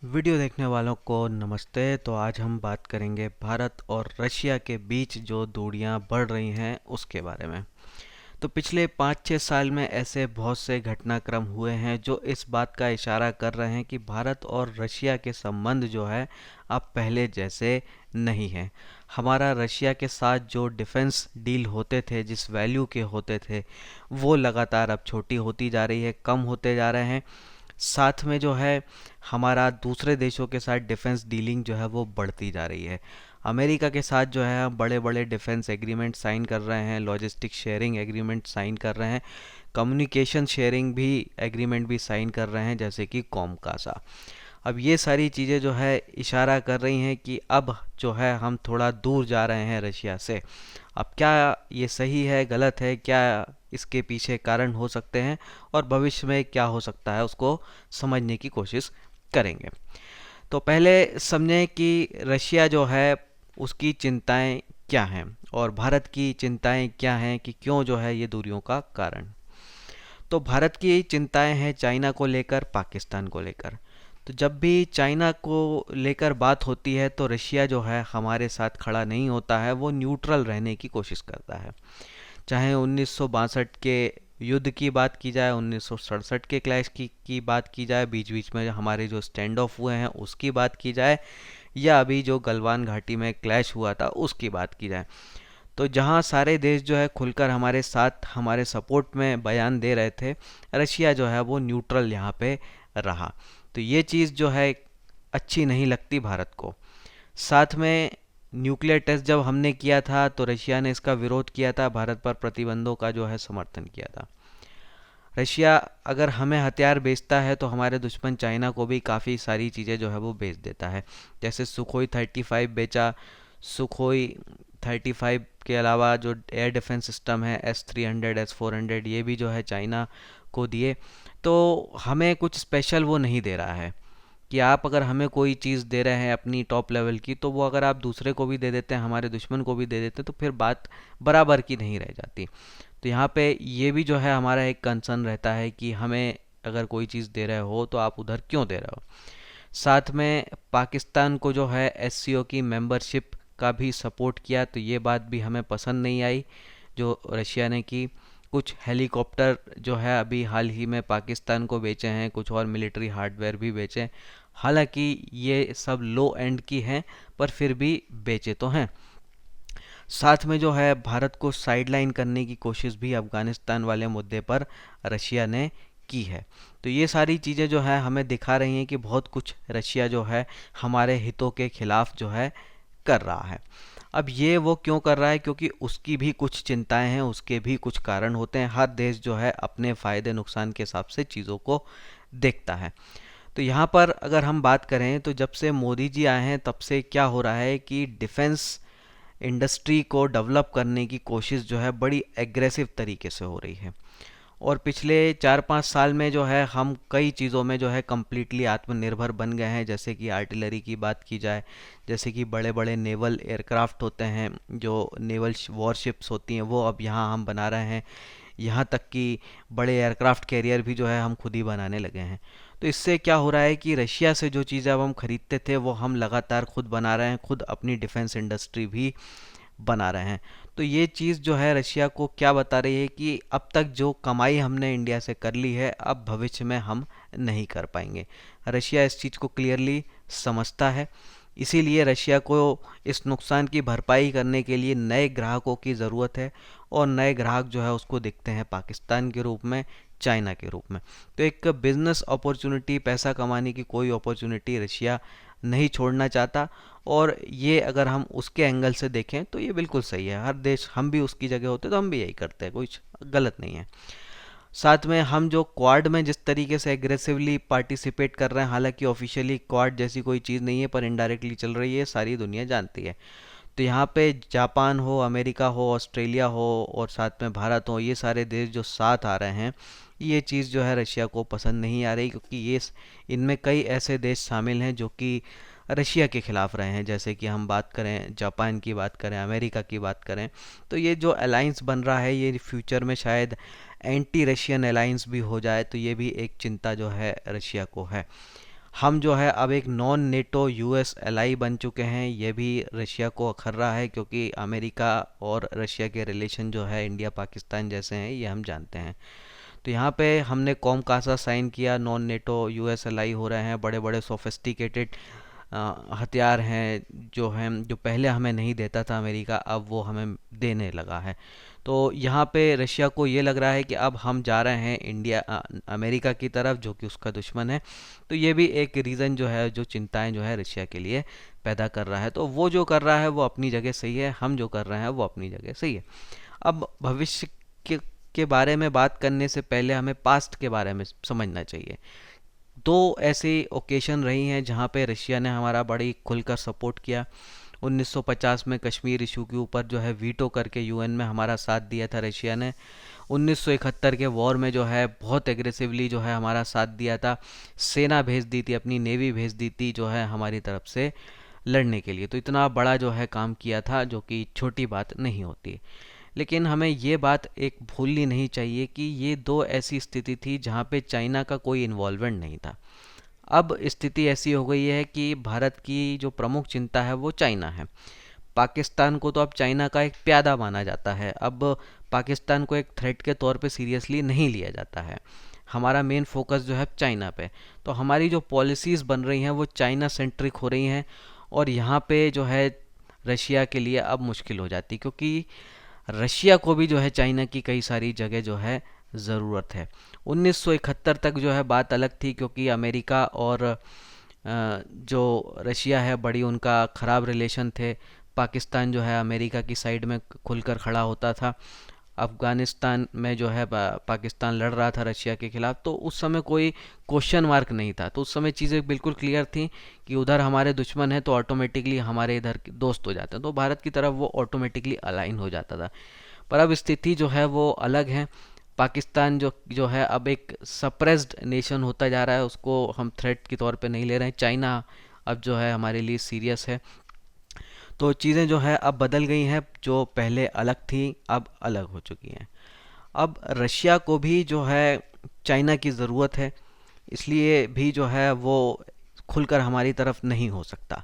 Video देखने वालों को नमस्ते। तो आज हम बात करेंगे भारत और रशिया के बीच जो दूरियां बढ़ रही हैं उसके बारे में। तो पिछले 5-6 साल में ऐसे बहुत से घटनाक्रम हुए हैं जो इस बात का इशारा कर रहे हैं कि भारत और रशिया के संबंध जो है अब पहले जैसे नहीं हैं। हमारा रशिया के साथ जो डिफेंस डील होते थे, जिस वैल्यू के होते थे, वो लगातार अब छोटी होती जा रही है, कम होते जा रहे हैं। साथ में जो है हमारा दूसरे देशों के साथ डिफेंस डीलिंग जो है वो बढ़ती जा रही है। अमेरिका के साथ जो है हम बड़े बड़े डिफेंस एग्रीमेंट साइन कर रहे हैं, लॉजिस्टिक शेयरिंग एग्रीमेंट साइन कर रहे हैं, कम्युनिकेशन शेयरिंग भी एग्रीमेंट भी साइन कर रहे हैं, जैसे कि कॉमकासा। अब ये सारी चीज़ें जो है इशारा कर रही हैं कि अब जो है हम थोड़ा दूर जा रहे हैं रशिया से। अब क्या ये सही है, गलत है, क्या इसके पीछे कारण हो सकते हैं और भविष्य में क्या हो सकता है, उसको समझने की कोशिश करेंगे। तो पहले समझें कि रशिया जो है उसकी चिंताएं क्या हैं और भारत की चिंताएं क्या हैं, कि क्यों जो है ये दूरियों का कारण। तो भारत की चिंताएं हैं चाइना को लेकर, पाकिस्तान को लेकर। तो जब भी चाइना को लेकर बात होती है तो रशिया जो है हमारे साथ खड़ा नहीं होता है, वो न्यूट्रल रहने की कोशिश करता है। चाहे 1962 के युद्ध की बात की जाए, 1967 के क्लैश की बात की जाए, बीच बीच में हमारे जो स्टैंड ऑफ हुए हैं उसकी बात की जाए, या अभी जो गलवान घाटी में क्लैश हुआ था उसकी बात की जाए। तो जहां सारे देश जो है खुलकर हमारे साथ हमारे सपोर्ट में बयान दे रहे थे, रशिया जो है वो न्यूट्रल यहाँ पे रहा। तो ये चीज़ जो है अच्छी नहीं लगती भारत को। साथ में न्यूक्लियर टेस्ट जब हमने किया था तो रशिया ने इसका विरोध किया था, भारत पर प्रतिबंधों का जो है समर्थन किया था। रशिया अगर हमें हथियार बेचता है तो हमारे दुश्मन चाइना को भी काफ़ी सारी चीज़ें जो है वो बेच देता है। जैसे सुखोई 35 बेचा, सुखोई 35 के अलावा जो एयर डिफेंस सिस्टम है S-300 S-400, ये भी जो है चाइना को दिए। तो हमें कुछ स्पेशल वो नहीं दे रहा है कि आप अगर हमें कोई चीज़ दे रहे हैं अपनी टॉप लेवल की, तो वो अगर आप दूसरे को भी दे देते हैं, हमारे दुश्मन को भी दे देते हैं, तो फिर बात बराबर की नहीं रह जाती। तो यहाँ पे ये भी जो है हमारा एक कंसर्न रहता है कि हमें अगर कोई चीज़ दे रहे हो तो आप उधर क्यों दे रहे हो। साथ में पाकिस्तान को जो है SCO की मेंबरशिप का भी सपोर्ट किया, तो ये बात भी हमें पसंद नहीं आई जो रशिया ने की। कुछ हेलीकॉप्टर जो है अभी हाल ही में पाकिस्तान को बेचे हैं, कुछ और मिलिट्री हार्डवेयर भी बेचे। हालांकि ये सब लो एंड की हैं, पर फिर भी बेचे तो हैं। साथ में जो है भारत को साइडलाइन करने की कोशिश भी अफगानिस्तान वाले मुद्दे पर रशिया ने की है। तो ये सारी चीज़ें जो है हमें दिखा रही हैं कि बहुत कुछ रशिया जो है हमारे हितों के खिलाफ जो है कर रहा है। अब ये वो क्यों कर रहा है, क्योंकि उसकी भी कुछ चिंताएं हैं, उसके भी कुछ कारण होते हैं। हर देश जो है अपने फ़ायदे नुकसान के हिसाब से चीज़ों को देखता है। तो यहाँ पर अगर हम बात करें तो जब से मोदी जी आए हैं तब से क्या हो रहा है कि डिफेंस इंडस्ट्री को डेवलप करने की कोशिश जो है बड़ी एग्रेसिव तरीके से हो रही है। और पिछले 4-5 साल में जो है हम कई चीज़ों में जो है कम्प्लीटली आत्मनिर्भर बन गए हैं। जैसे कि आर्टिलरी की बात की जाए, जैसे कि बड़े बड़े नेवल एयरक्राफ्ट होते हैं, जो नेवल वॉरशिप्स होती हैं, वो अब यहाँ हम बना रहे हैं। यहाँ तक कि बड़े एयरक्राफ्ट कैरियर भी जो है हम खुद ही बनाने लगे हैं। तो इससे क्या हो रहा है कि रशिया से जो चीज़ें अब हम खरीदते थे वो हम लगातार खुद बना रहे हैं, खुद अपनी डिफेंस इंडस्ट्री भी बना रहे हैं। तो ये चीज़ जो है रशिया को क्या बता रही है कि अब तक जो कमाई हमने इंडिया से कर ली है, अब भविष्य में हम नहीं कर पाएंगे। रशिया इस चीज़ को क्लियरली समझता है। इसीलिए रशिया को इस नुकसान की भरपाई करने के लिए नए ग्राहकों की ज़रूरत है, और नए ग्राहक जो है उसको दिखते हैं पाकिस्तान के रूप में, चाइना के रूप में। तो एक बिजनेस अपॉर्चुनिटी, पैसा कमाने की कोई अपॉर्चुनिटी रशिया नहीं छोड़ना चाहता। और ये अगर हम उसके एंगल से देखें तो ये बिल्कुल सही है। हर देश, हम भी उसकी जगह होते तो हम भी यही करते हैं, कुछ गलत नहीं है। साथ में हम जो क्वाड में जिस तरीके से एग्रेसिवली पार्टिसिपेट कर रहे हैं, हालांकि ऑफिशियली क्वाड जैसी कोई चीज़ नहीं है पर इनडायरेक्टली चल रही है, सारी दुनिया जानती है। तो यहाँ पे जापान हो, अमेरिका हो, ऑस्ट्रेलिया हो और साथ में भारत हो, ये सारे देश जो साथ आ रहे हैं, ये चीज़ जो है रशिया को पसंद नहीं आ रही, क्योंकि ये इनमें कई ऐसे देश शामिल हैं जो कि रशिया के खिलाफ रहे हैं। जैसे कि हम बात करें जापान की, बात करें अमेरिका की, बात करें, तो ये जो अलाइंस बन रहा है ये फ्यूचर में शायद एंटी रशियन अलाइंस भी हो जाए। तो ये भी एक चिंता जो है रशिया को है। हम जो है अब एक नॉन नेटो यूएस एलाई बन चुके हैं। ये भी रशिया को अखर रहा है, क्योंकि अमेरिका और रशिया के रिलेशन जो है इंडिया पाकिस्तान जैसे हैं, ये हम जानते हैं। तो यहाँ पे हमने कॉम कासा साइन किया, नॉन नेटो यूएस एलाई हो रहे हैं, बड़े बड़े सोफिस्टिकेटेड हथियार हैं जो पहले हमें नहीं देता था अमेरिका, अब वो हमें देने लगा है। तो यहाँ पे रशिया को ये लग रहा है कि अब हम जा रहे हैं अमेरिका की तरफ, जो कि उसका दुश्मन है। तो ये भी एक रीज़न जो है, जो चिंताएं जो है रशिया के लिए पैदा कर रहा है। तो वो जो कर रहा है वो अपनी जगह सही है, हम जो कर रहे हैं वो अपनी जगह सही है। अब भविष्य के के बारे में बात करने से पहले हमें पास्ट के बारे में समझना चाहिए। दो ऐसी ओकेशन रही हैं जहां पे रशिया ने हमारा बड़ी खुलकर सपोर्ट किया। 1950 में कश्मीर इशू के ऊपर जो है वीटो करके यूएन में हमारा साथ दिया था रशिया ने। 1971 के वॉर में जो है बहुत एग्रेसिवली जो है हमारा साथ दिया था, सेना भेज दी थी, अपनी नेवी भेज दी थी जो है हमारी तरफ से लड़ने के लिए। तो इतना बड़ा जो है काम किया था, जो कि छोटी बात नहीं होती। लेकिन हमें ये बात एक भूलनी नहीं चाहिए कि ये दो ऐसी स्थिति थी जहाँ पे चाइना का कोई इन्वॉल्वमेंट नहीं था। अब स्थिति ऐसी हो गई है कि भारत की जो प्रमुख चिंता है वो चाइना है। पाकिस्तान को तो अब चाइना का एक प्यादा माना जाता है। अब पाकिस्तान को एक थ्रेट के तौर पे सीरियसली नहीं लिया जाता है। हमारा मेन फोकस जो है चाइना पे। तो हमारी जो पॉलिसीज़ बन रही हैं वो चाइना सेंट्रिक हो रही हैं, और यहाँ पे जो है रशिया के लिए अब मुश्किल हो जाती, क्योंकि रशिया को भी जो है चाइना की कई सारी जगह जो है ज़रूरत है। 1971 तक जो है बात अलग थी, क्योंकि अमेरिका और जो रशिया है बड़ी उनका ख़राब रिलेशन थे। पाकिस्तान जो है अमेरिका की साइड में खुलकर खड़ा होता था। अफ़गानिस्तान में जो है पाकिस्तान लड़ रहा था रशिया के ख़िलाफ़, तो उस समय कोई क्वेश्चन मार्क नहीं था। तो उस समय चीज़ें बिल्कुल क्लियर थी कि उधर हमारे दुश्मन हैं तो ऑटोमेटिकली हमारे इधर दोस्त हो जाते हैं, तो भारत की तरफ वो ऑटोमेटिकली अलाइन हो जाता था। पर अब स्थिति जो है वो अलग है। पाकिस्तान जो जो है अब एक सप्रेस्ड नेशन होता जा रहा है, उसको हम थ्रेट के तौर पे नहीं ले रहे हैं। चाइना अब जो है हमारे लिए सीरियस है। तो चीज़ें जो है अब बदल गई हैं, जो पहले अलग थी अब अलग हो चुकी हैं। अब रशिया को भी जो है चाइना की ज़रूरत है, इसलिए भी जो है वो खुलकर हमारी तरफ नहीं हो सकता।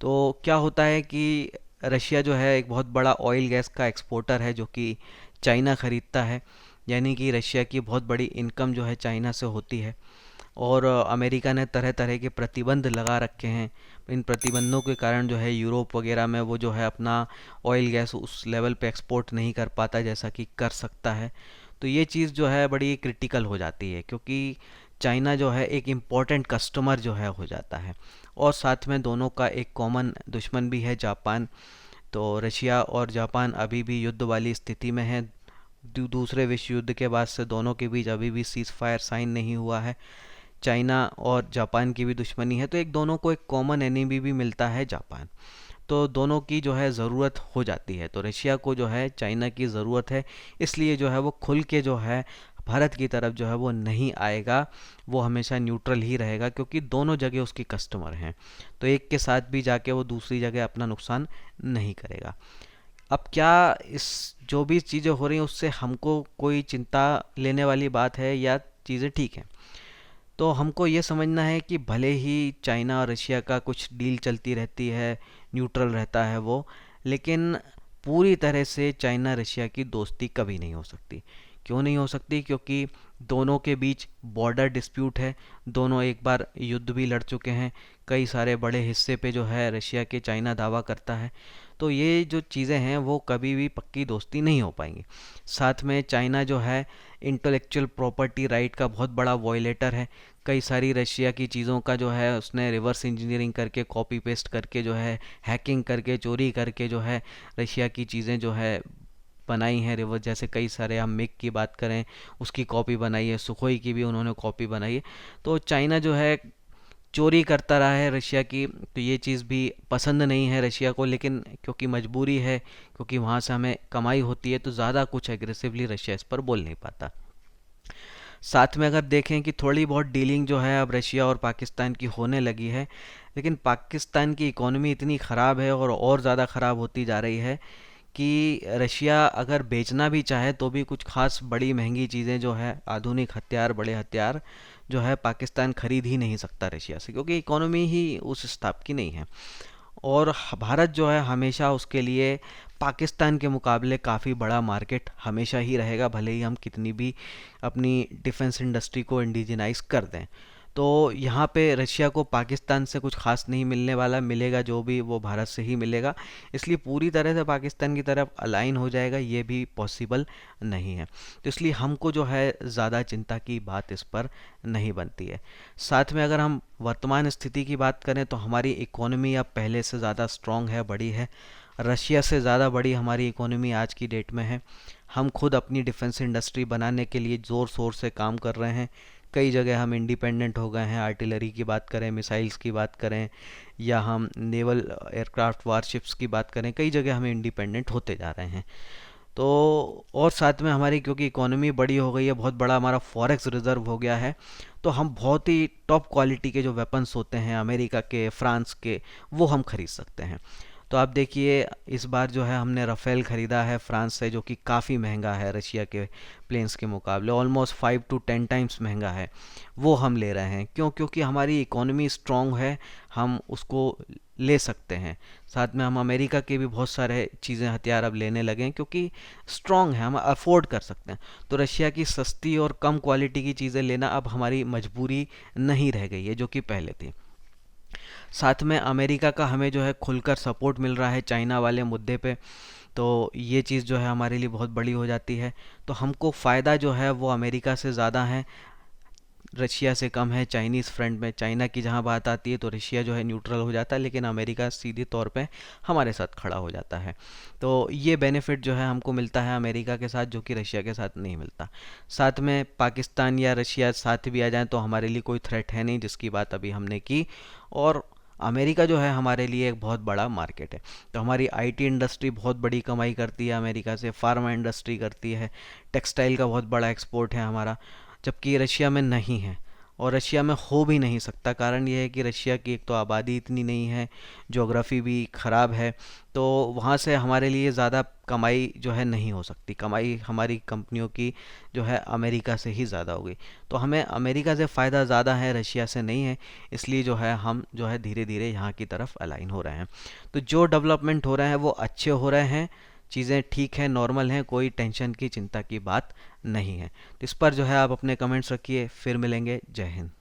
तो क्या होता है कि रशिया जो है एक बहुत बड़ा ऑयल गैस का एक्सपोर्टर है, जो कि चाइना ख़रीदता है। यानी कि रशिया की बहुत बड़ी इनकम जो है चाइना से होती है। और अमेरिका ने तरह तरह के प्रतिबंध लगा रखे हैं। इन प्रतिबंधों के कारण जो है यूरोप वगैरह में वो जो है अपना ऑयल गैस उस लेवल पे एक्सपोर्ट नहीं कर पाता जैसा कि कर सकता है। तो ये चीज़ जो है बड़ी क्रिटिकल हो जाती है, क्योंकि चाइना जो है एक इम्पॉर्टेंट कस्टमर जो है हो जाता है। और साथ में दोनों का एक कॉमन दुश्मन भी है, जापान। तो रशिया और जापान अभी भी युद्ध वाली स्थिति में है। दूसरे विश्व युद्ध के बाद से दोनों के बीच अभी भी सीज़ फायर साइन नहीं हुआ है। चाइना और जापान की भी दुश्मनी है, तो एक दोनों को एक कॉमन एनिमी भी मिलता है, जापान। तो दोनों की जो है ज़रूरत हो जाती है। तो रशिया को जो है चाइना की ज़रूरत है, इसलिए जो है वो खुल के जो है भारत की तरफ जो है वो नहीं आएगा। वो हमेशा न्यूट्रल ही रहेगा, क्योंकि दोनों जगह उसकी कस्टमर हैं। तो एक के साथ भी जाके वो दूसरी जगह अपना नुकसान नहीं करेगा। अब क्या इस जो भी चीज़ें हो रही हैं उससे हमको कोई चिंता लेने वाली बात है, या चीज़ें ठीक हैं? तो हमको ये समझना है कि भले ही चाइना और रशिया का कुछ डील चलती रहती है, न्यूट्रल रहता है वो, लेकिन पूरी तरह से चाइना रशिया की दोस्ती कभी नहीं हो सकती। क्यों नहीं हो सकती? क्योंकि दोनों के बीच बॉर्डर डिस्प्यूट है। दोनों एक बार युद्ध भी लड़ चुके हैं। कई सारे बड़े हिस्से पे जो है रशिया के चाइना दावा करता है। तो ये जो चीज़ें हैं वो कभी भी पक्की दोस्ती नहीं हो पाएंगी। साथ में चाइना जो है इंटेलेक्चुअल प्रॉपर्टी राइट का बहुत बड़ा वॉयलेटर है। कई सारी रशिया की चीज़ों का जो है उसने रिवर्स इंजीनियरिंग करके, कॉपी पेस्ट करके, जो है हैकिंग करके, चोरी करके जो है रशिया की चीज़ें जो है बनाई हैं रिवर्स। जैसे कई सारे, हम मिग की बात करें उसकी कॉपी बनाई है, सुखोई की भी उन्होंने कॉपी बनाई है। तो चाइना जो है चोरी करता रहा है रशिया की। तो ये चीज़ भी पसंद नहीं है रशिया को, लेकिन क्योंकि मजबूरी है, क्योंकि वहाँ से हमें कमाई होती है, तो ज़्यादा कुछ एग्रेसिवली रशिया इस पर बोल नहीं पाता। साथ में अगर देखें कि थोड़ी बहुत डीलिंग जो है अब रशिया और पाकिस्तान की होने लगी है, लेकिन पाकिस्तान की इकोनॉमी इतनी ख़राब है और ज़्यादा ख़राब होती जा रही है कि रशिया अगर बेचना भी चाहे तो भी कुछ खास बड़ी महंगी चीज़ें जो है, आधुनिक हथियार, बड़े हथियार जो है पाकिस्तान खरीद ही नहीं सकता रशिया से, क्योंकि इकोनॉमी ही उस स्तर की नहीं है। और भारत जो है हमेशा उसके लिए पाकिस्तान के मुकाबले काफ़ी बड़ा मार्केट हमेशा ही रहेगा, भले ही हम कितनी भी अपनी डिफेंस इंडस्ट्री को इंडिजिनाइज कर दें। तो यहाँ पे रशिया को पाकिस्तान से कुछ खास नहीं मिलने वाला, मिलेगा जो भी वो भारत से ही मिलेगा। इसलिए पूरी तरह से पाकिस्तान की तरफ अलाइन हो जाएगा ये भी पॉसिबल नहीं है। तो इसलिए हमको जो है ज़्यादा चिंता की बात इस पर नहीं बनती है। साथ में अगर हम वर्तमान स्थिति की बात करें तो हमारी इकोनॉमी अब पहले से ज़्यादा स्ट्रॉन्ग है, बड़ी है। रशिया से ज़्यादा बड़ी हमारी इकोनॉमी आज की डेट में है। हम खुद अपनी डिफेंस इंडस्ट्री बनाने के लिए ज़ोर शोर से काम कर रहे हैं। कई जगह हम इंडिपेंडेंट हो गए हैं, आर्टिलरी की बात करें, मिसाइल्स की बात करें, या हम नेवल एयरक्राफ्ट वारशिप्स की बात करें, कई जगह हम इंडिपेंडेंट होते जा रहे हैं। तो और साथ में हमारी क्योंकि इकोनॉमी बड़ी हो गई है, बहुत बड़ा हमारा फॉरेक्स रिजर्व हो गया है, तो हम बहुत ही टॉप क्वालिटी के जो वेपन्स होते हैं अमेरिका के, फ्रांस के, वो हम खरीद सकते हैं। तो आप देखिए इस बार जो है हमने राफेल ख़रीदा है फ्रांस से, जो कि काफ़ी महंगा है रशिया के प्लेन्स के मुकाबले, ऑलमोस्ट 5 to 10 टाइम्स महंगा है। वो हम ले रहे हैं क्यों? क्योंकि हमारी इकोनॉमी स्ट्रॉन्ग है, हम उसको ले सकते हैं। साथ में हम अमेरिका के भी बहुत सारे चीज़ें, हथियार अब लेने लगे हैं क्योंकि स्ट्रॉन्ग है, हम अफोर्ड कर सकते हैं। तो रशिया की सस्ती और कम क्वालिटी की चीज़ें लेना अब हमारी मजबूरी नहीं रह गई है, जो कि पहले थी। साथ में अमेरिका का हमें जो है खुलकर सपोर्ट मिल रहा है चाइना वाले मुद्दे पे, तो ये चीज़ जो है हमारे लिए बहुत बड़ी हो जाती है। तो हमको फ़ायदा जो है वो अमेरिका से ज़्यादा है, रशिया से कम है। चाइनीज़ फ्रंट में चाइना की जहाँ बात आती है तो रशिया जो है न्यूट्रल हो जाता है, लेकिन अमेरिका सीधे तौर पे हमारे साथ खड़ा हो जाता है। तो ये बेनिफिट जो है हमको मिलता है अमेरिका के साथ, जो कि रशिया के साथ नहीं मिलता। साथ में पाकिस्तान या रशिया साथ भी आ जाए तो हमारे लिए कोई थ्रेट है नहीं, जिसकी बात अभी हमने की। और अमेरिका जो है हमारे लिए एक बहुत बड़ा मार्केट है। तो हमारी आईटी इंडस्ट्री बहुत बड़ी कमाई करती है अमेरिका से, फार्मा इंडस्ट्री करती है, टेक्सटाइल का बहुत बड़ा एक्सपोर्ट है हमारा, जबकि रशिया में नहीं है और रशिया में हो भी नहीं सकता। कारण ये है कि रशिया की एक तो आबादी इतनी नहीं है, ज्योग्राफी भी ख़राब है, तो वहाँ से हमारे लिए ज़्यादा कमाई जो है नहीं हो सकती। कमाई हमारी कंपनियों की जो है अमेरिका से ही ज़्यादा होगी। तो हमें अमेरिका से फ़ायदा ज़्यादा है, रशिया से नहीं है। इसलिए जो है हम जो है धीरे धीरे यहाँ की तरफ अलाइन हो रहे हैं। तो जो डेवलपमेंट हो रहे हैं वो अच्छे हो रहे हैं, चीज़ें ठीक हैं, नॉर्मल हैं, कोई टेंशन की चिंता की बात नहीं है। तो इस पर जो है आप अपने कमेंट्स रखिए, फिर मिलेंगे। जय हिंद।